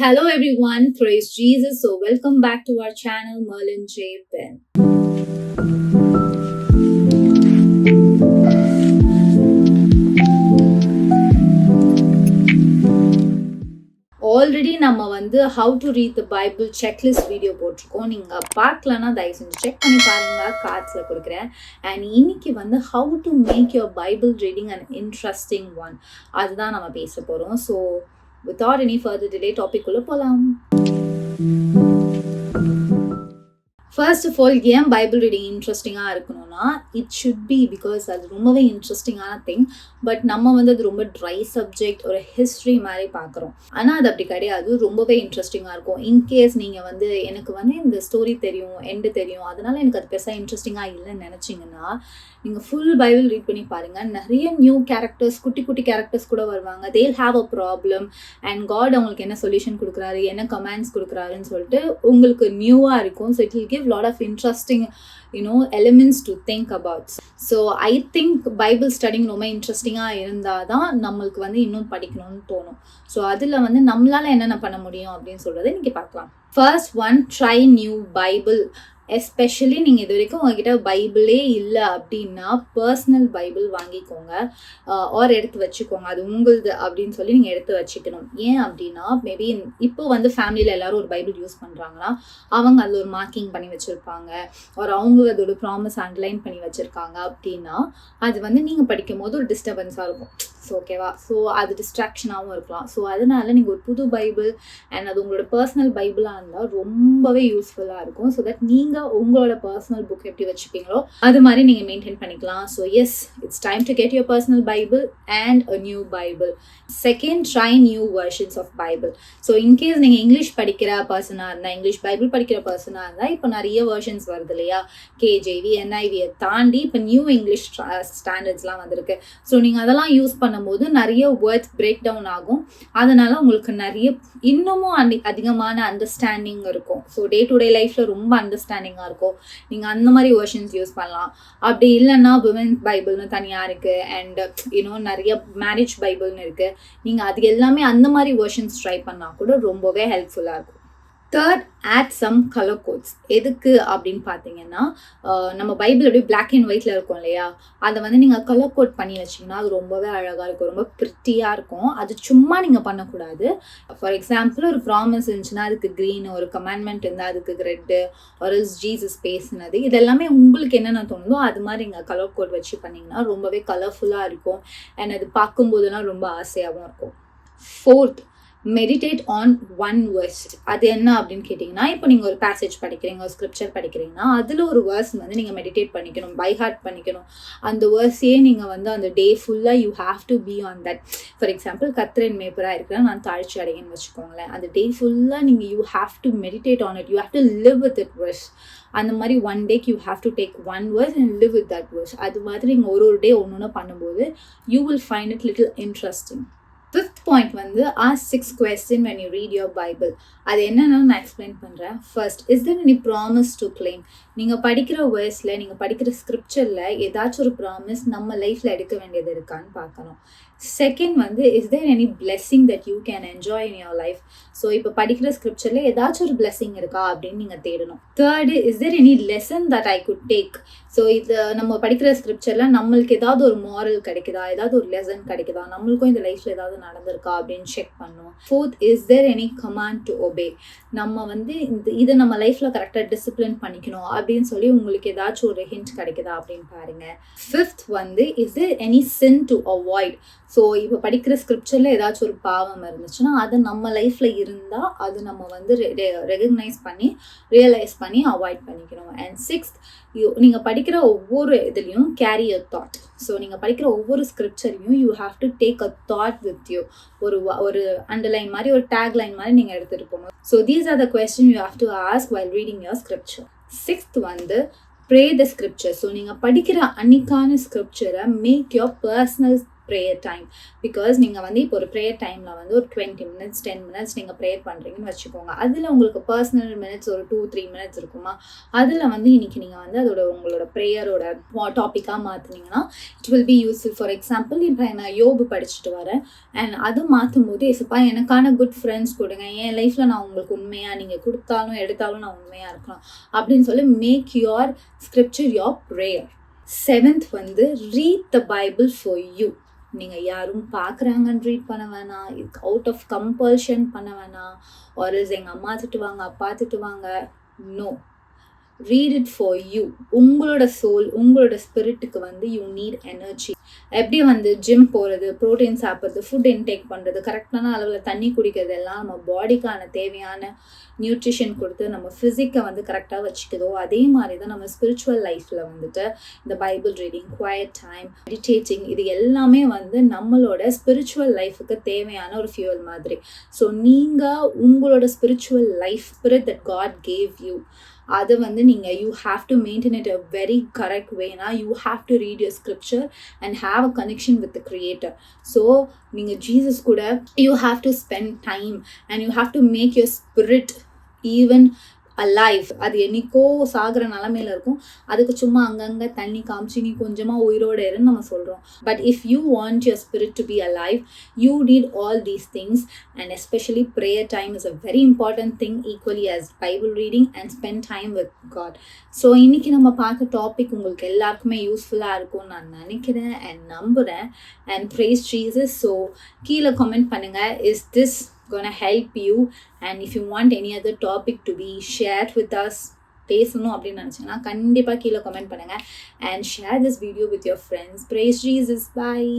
Hello everyone, praise Jesus. So welcome back to our channel Merlin J. Ben. Already நம்ம வந்து how to read the Bible checklist video போட்டிருக்கோம். நீங்கள் பார்க்கலன்னா தயவு செஞ்சு செக் பண்ணி பாருங்க, கார்ட்ஸில் கொடுக்குறேன். அண்ட் இன்னைக்கு வந்து how to make your Bible reading and interesting one, அதுதான் நம்ம பேச போகிறோம். So without any further delay topic உள்ள போகலாம். ஃபர்ஸ்ட் ஆஃப் ஆல், ஏன் பைபிள் ரீடிங் இன்ட்ரெஸ்டிங்காக இருக்கணும்னா, இட் ஷுட் பி பிகாஸ் அது ரொம்பவே இன்ட்ரெஸ்டிங்கான திங். பட் நம்ம வந்து அது ரொம்ப ட்ரை சப்ஜெக்ட், ஒரு ஹிஸ்ட்ரி மாதிரி பார்க்குறோம். ஆனால் அது அப்படி கிடையாது, ரொம்பவே இன்ட்ரெஸ்டிங்காக இருக்கும். இன்கேஸ் நீங்கள் வந்து எனக்கு வந்து இந்த ஸ்டோரி தெரியும், எண்டு தெரியும், அதனால எனக்கு அது பெருசாக இன்ட்ரெஸ்டிங்காக இல்லைன்னு நினச்சிங்கன்னா நீங்கள் ஃபுல் பைபிள் ரீட் பண்ணி பாருங்கள். நிறைய நியூ கேரக்டர்ஸ், குட்டி குட்டி கேரக்டர்ஸ் கூட வருவாங்க. They'll have a problem and God அவங்களுக்கு என்ன சொல்யூஷன் கொடுக்குறாரு, என்ன கமெண்ட்ஸ் கொடுக்குறாருன்னு சொல்லிட்டு உங்களுக்கு நியூவாக இருக்கும். So it will give lot of interesting elements to think about. So I think Bible studying ரொம்ப இன்ட்ரெஸ்டிங்காக இருந்தால் தான் நம்மளுக்கு வந்து இன்னும் படிக்கணும்னு தோணும். ஸோ அதில் வந்து நம்மளால் என்னென்ன பண்ண முடியும் அப்படின்னு சொல்கிறத நீங்கள் பார்க்கலாம். First one, try new Bible. Especially நீங்கள் இது வரைக்கும் உங்ககிட்ட பைபிளே இல்லை அப்படின்னா பர்சனல் பைபிள் வாங்கிக்கோங்க, ஆர் எடுத்து வச்சுக்கோங்க. அது உங்களுது அப்படின்னு சொல்லி நீங்கள் எடுத்து வச்சுக்கணும். ஏன் அப்படின்னா, மேபி இப்போ வந்து ஃபேமிலியில் எல்லாரும் ஒரு பைபிள் யூஸ் பண்ணுறாங்கன்னா அவங்க அதில் ஒரு மார்க்கிங் பண்ணி வச்சுருப்பாங்க, ஒரு அவங்க அதோட ப்ராமிஸ் அண்டர்லைன் பண்ணி வச்சுருக்காங்க. அப்படின்னா அது வந்து நீங்கள் படிக்கும் போது ஒரு டிஸ்டர்பன்ஸாக இருக்கும். ஸோ ஓகேவா, ஸோ அது டிஸ்ட்ராக்ஷனாகவும் இருக்கலாம். ஸோ அதனால நீங்கள் ஒரு புது பைபிள் அண்ட் அது உங்களோட பர்சனல் பைபிளாக இருந்தால் ரொம்பவே யூஸ்ஃபுல்லாக இருக்கும். ஸோ தட் நீங்கள் உங்களோட பர்சனல் புக் எப்படி வச்சுப்பீங்களோ அது மாதிரி நீங்கள் மெயின்டைன் பண்ணிக்கலாம். So yes, it's time to get your personal Bible and a new Bible. Second, try new versions of Bible. So in case நீங்கள் இங்கிலீஷ் படிக்கிற பர்சனாக இருந்தால், இங்கிலீஷ் பைபிள் படிக்கிற பர்சனாக இருந்தால், இப்போ நிறைய வெர்ஷன்ஸ் வருது இல்லையா, கேஜேவி, என்ஐவியை தாண்டி இப்போ நியூ இங்கிலீஷ் ஸ்டாண்டர்ட்ஸ்லாம் வந்திருக்கு. ஸோ நீங்கள் அதெல்லாம் யூஸ் பண்ணும்போது நிறைய வேர்ட்ஸ் பிரேக் டவுன் ஆகும். அதனால உங்களுக்கு நிறைய இன்னமும் அதிகமான அண்டர்ஸ்டாண்டிங் இருக்கும். ஸோ டே டு டே லைஃப்ல ரொம்ப அண்டர்ஸ்டாண்டிங்காக இருக்கும். நீங்கள் அந்த மாதிரி வெர்ஷன்ஸ் யூஸ் பண்ணலாம். அப்படி இல்லைன்னா விமென்ஸ் பைபிள்னு தனியாக இருக்குது அண்ட் நிறைய மேரேஜ் பைபிள்னு இருக்குது. நீங்கள் அது எல்லாமே அந்த மாதிரி வெர்ஷன்ஸ் ட்ரை பண்ணால் கூட ரொம்பவே ஹெல்ப்ஃபுல்லாக இருக்கும். Third, add some colour codes. எதுக்கு அப்படின்னு பார்த்தீங்கன்னா, நம்ம பைபிள் அப்படியே பிளாக் அண்ட் ஒயிட்டில் இருக்கும் இல்லையா, அதை வந்து நீங்கள் கலர் கோட் பண்ணி வச்சிங்கன்னா அது ரொம்பவே அழகாக இருக்கும், ரொம்ப ப்ரிட்டியாக இருக்கும். அது சும்மா நீங்கள் பண்ணக்கூடாது. ஃபார் எக்ஸாம்பிள், ஒரு ப்ராமிஸ் இருந்துச்சுன்னா அதுக்கு க்ரீன், ஒரு கமாண்ட்மெண்ட் இருந்தால் அதுக்கு ரெட்டு, ஒரு ஜீசஸ் பேசினது, இது எல்லாமே உங்களுக்கு என்னென்ன தோணுதோ அது மாதிரி நீங்கள் கலர் கோட் வச்சு பண்ணிங்கன்னா ரொம்பவே கலர்ஃபுல்லாக இருக்கும் அண்ட் அது பார்க்கும்போதெல்லாம் ரொம்ப ஆசையாகவும் இருக்கும். Fourth, meditate on one verse. அது என்ன அப்படின்னு கேட்டிங்கன்னா, இப்போ நீங்கள் ஒரு பேசேஜ் படிக்கிறீங்க, ஒரு ஸ்கிரிப்சர் படிக்கிறீங்கன்னா அதில் ஒரு வேர்ஸ் வந்து நீங்கள் மெடிடேட் பண்ணிக்கணும், பை ஹார்ட் பண்ணிக்கணும். அந்த வேர்ஸையே நீங்கள் வந்து அந்த டே ஃபுல்லாக you have to be on that. For example, கர்த்தரின் மேய்ப்பராக இருக்கிறேன் நான் தாழ்ச்சி அடையன்னு வச்சுக்கோங்களேன். அந்த டே ஃபுல்லாக நீங்கள் you have to meditate on it, you have to live with it verse. அந்த மாதிரி ஒன் டேக்கு you have to take one verse and live with that verse. அது மாதிரி நீங்கள் ஒரு டே ஒன்று பண்ணும்போது you will find it little interesting. Fifth point வந்து, ask 6 questions when you read your Bible. அது என்னென்னு நான் எக்ஸ்பிளைன் பண்ணுறேன். First, is there any promise to claim? நீங்கள் படிக்கிற வேர்ஸில், நீங்கள் படிக்கிற ஸ்கிரிப்சரில் ஏதாச்சும் ஒரு ப்ராமிஸ் நம்ம லைஃப்பில் எடுக்க வேண்டியது இருக்கான்னு பார்க்கணும். செகண்ட் வந்து, is there any blessing that you can enjoy in your life? So இப்போ படிக்கிற ஸ்கிரிப்சரில் ஏதாச்சும் ஒரு blessing இருக்கா அப்படின்னு நீங்கள் தேடணும். Third, is there any lesson that I could take? So இது நம்ம படிக்கிற ஸ்கிரிப்சரில் நம்மளுக்கு ஏதாவது ஒரு மாரல் கிடைக்குதா, ஏதாவது ஒரு லெசன் கிடைக்குதா, நம்மளுக்கும் இந்த லைஃப்பில் ஏதாவது நடந்திருக்கா அப்படின்னு செக் பண்ணுவோம். Fourth, is there any command to obey? நம்ம வந்து இதை நம்ம லைஃப்பில் கரெக்டாக டிசிப்ளின் பண்ணிக்கணும் அப்படின்னு சொல்லி உங்களுக்கு ஏதாச்சும் ஒரு ஹிண்ட் கிடைக்குதா அப்படின்னு பாருங்க. ஃபிஃப்த் வந்து, is there any sin to avoid? So இப்போ படிக்கிற ஸ்கிரிப்சரில் ஏதாச்சும் ஒரு பாவம் இருந்துச்சுன்னா அது நம்ம லைஃப்பில் இருந்தால் அது நம்ம வந்து ரெகக்னைஸ் பண்ணி ரியலைஸ் பண்ணி அவாய்ட் பண்ணிக்கணும். அண்ட் சிக்ஸ்த், நீங்கள் படிக்கிற ஒவ்வொரு இதுலேயும் கேரி அ தாட். ஸோ நீங்கள் படிக்கிற ஒவ்வொரு ஸ்கிரிப்சரையும் you have to take a thought with you. ஒரு அண்டர்லைன் மாதிரி, ஒரு டேக் லைன் மாதிரி நீங்கள் எடுத்துகிட்டு போகணும். So these are the question you have to ask while reading your scripture. Sixth வந்து, ப்ரே த ஸ்கிரிப்சர். ஸோ நீங்கள் படிக்கிற அன்னைக்கான ஸ்கிரிப்சரை make your personal prayer time. Because நீங்கள் வந்து இப்போ ஒரு ப்ரேயர் டைமில் வந்து ஒரு 20 minutes 10 minutes நீங்கள் ப்ரேயர் பண்ணுறீங்கன்னு வச்சுக்கோங்க. அதில் உங்களுக்கு பர்சனல் மினிட்ஸ் ஒரு 2-3 minutes இருக்குமா, அதில் வந்து இன்றைக்கி நீங்கள் வந்து உங்களோட ப்ரேயரோட டாப்பிக்காக மாற்றினீங்கன்னா it will be useful. For example, இப்போ நான் யோபு படிச்சுட்டு வரேன் அண்ட் அது மாற்றும் போது ஏசப்பா எனக்கான குட் ஃப்ரெண்ட்ஸ் கொடுங்க, என் லைஃப்பில் நான் உங்களுக்கு உண்மையாக நீங்கள் கொடுத்தாலும் எடுத்தாலும் நான் உண்மையாக இருக்கலாம் அப்படின்னு சொல்லி make your scripture your prayer. 7th வந்து read the Bible for you. நீங்கள் யாரும் பார்க்குறாங்கன்னு ரீட் பண்ண வேணாம், இதுக்கு அவுட் ஆஃப் கம்பல்ஷன் பண்ண வேணாம், ஒரு எங்கள் அம்மா திட்டுவாங்க அப்பா திட்டுவாங்க, no, read it for you. உங்களோட சோல், உங்களோட ஸ்பிரிட்டுக்கு வந்து யூ நீட் எனர்ஜி. எப்படி வந்து ஜிம் போகிறது, ப்ரோட்டீன் சாப்பிட்றது, ஃபுட் இன்டேக் பண்ணுறது, கரெக்டான அளவில் தண்ணி குடிக்கிறது எல்லாம் நம்ம பாடிக்கான தேவையான நியூட்ரிஷன் கொடுத்து நம்ம ஃபிசிக்கை வந்து கரெக்டாக வச்சுக்குதோ, அதே மாதிரி தான் நம்ம ஸ்பிரிச்சுவல் லைஃப்பில் வந்துட்டு இந்த Bible reading, quiet time, meditating, இது எல்லாமே வந்து நம்மளோட ஸ்பிரிச்சுவல் லைஃபுக்கு தேவையான ஒரு ஃபியூவல் மாதிரி. ஸோ நீங்கள் உங்களோட spiritual life, spirit that God gave you, அதை வந்து நீங்கள் you have to maintain it a very correct வேனா. You have to read your scripture and have a connection with the creator. So நீங்கள் Jesus கூட you have to spend time and you have to make your spirit even alive. அது என்னைக்கோ சாகிற நிலமையில இருக்கும், அதுக்கு சும்மா அங்கங்கே தண்ணி காமிச்சு நீ கொஞ்சமாக உயிரோடு இருன்னு நம்ம சொல்கிறோம். But if you want your spirit to be alive, you need all these things and especially prayer time is a very important thing, equally as Bible reading and spend time with God. So இன்றைக்கி நம்ம பார்த்த topic உங்களுக்கு எல்லாருக்குமே யூஸ்ஃபுல்லாக இருக்கும்னு நான் நினைக்கிறேன் and நம்புகிறேன். And praise Jesus. ஸோ கீழே கமெண்ட் பண்ணுங்கள், is this gonna help you, and if you want any other topic to be shared with us, பேசணும் அப்படின்னு நினச்சிங்கன்னா கண்டிப்பாக கீழே கமெண்ட் பண்ணுங்கள் and share this video with your friends. Praise Jesus. Bye.